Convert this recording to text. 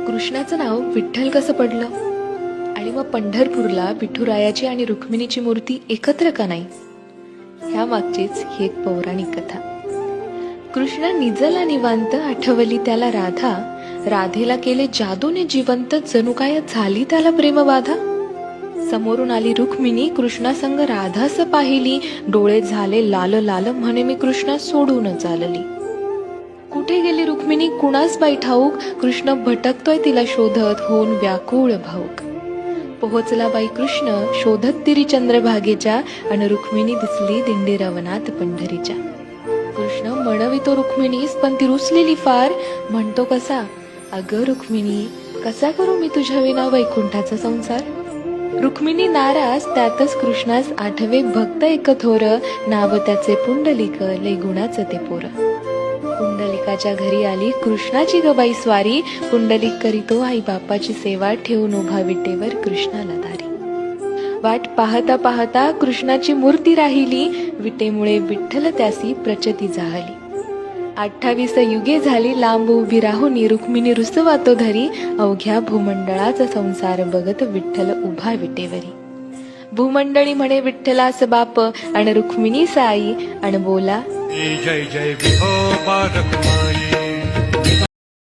कृष्णाचं नाव विठ्ठल कसं पडलं आणि मग पंढरपूरला विठुरायाची आणि रुक्मिणीची मूर्ती एकत्र का नाही? ह्या मागचीच ही एक पौराणिक कथा. कृष्ण निजला निवांत, आठवली त्याला राधा. राधेला केले जादूने जिवंत, जणू काय झाली त्याला प्रेमबाधा. समोरून आली रुक्मिणी, कृष्णासंग राधास पाहिली. डोळे झाले लाल लाल, म्हणे मी कृष्णा सोडून चालली. कुठे गेली रुक्मिणी कुणास बाई ठाऊक, कृष्ण भटकतोय तिला शोधत, होऊन व्याकुळ भाऊक. पोहोचला बाई कृष्ण शोधत तिरी चंद्रभागेच्या, आणि रुक्मिणी दिसली दिंडी रवनात पंढरीच्या. कृष्ण म्हणवितो रुक्मिणीस, पण ती रुसलेली फार. म्हणतो कसा, अगं रुक्मिणी कसा करू मी तुझ्या विना वैकुंठाचा संसार. रुक्मिणी नाराज, त्यातच कृष्णास आठवे भक्त एक थोर. नाव त्याचे पुंडलिक, लय गुणाचं ते पोर. पुंडलिकाच्या घरी आली कृष्णाची गबाई स्वारी. पुंडलिक करीतो आई बापाची सेवा, ठेवून उभा विटेवर कृष्णाला दारी. वाट पाहता पाहता कृष्णाची मूर्ती राहिली. विटेमुळे विठ्ठल त्यासी प्रचती जाहली. 28 युगे झाली लांब उभी राहुनी, रुक्मिणी रुसवातो धरी. अवघ्या भूमंडळाचा संसार बघत विठ्ठल उभा विटेवरी. भूमंडळी म्हणे विठ्ठलास बाप, आणि रुक्मिणी साई, आणि बोला जय जय विठो बालक माई.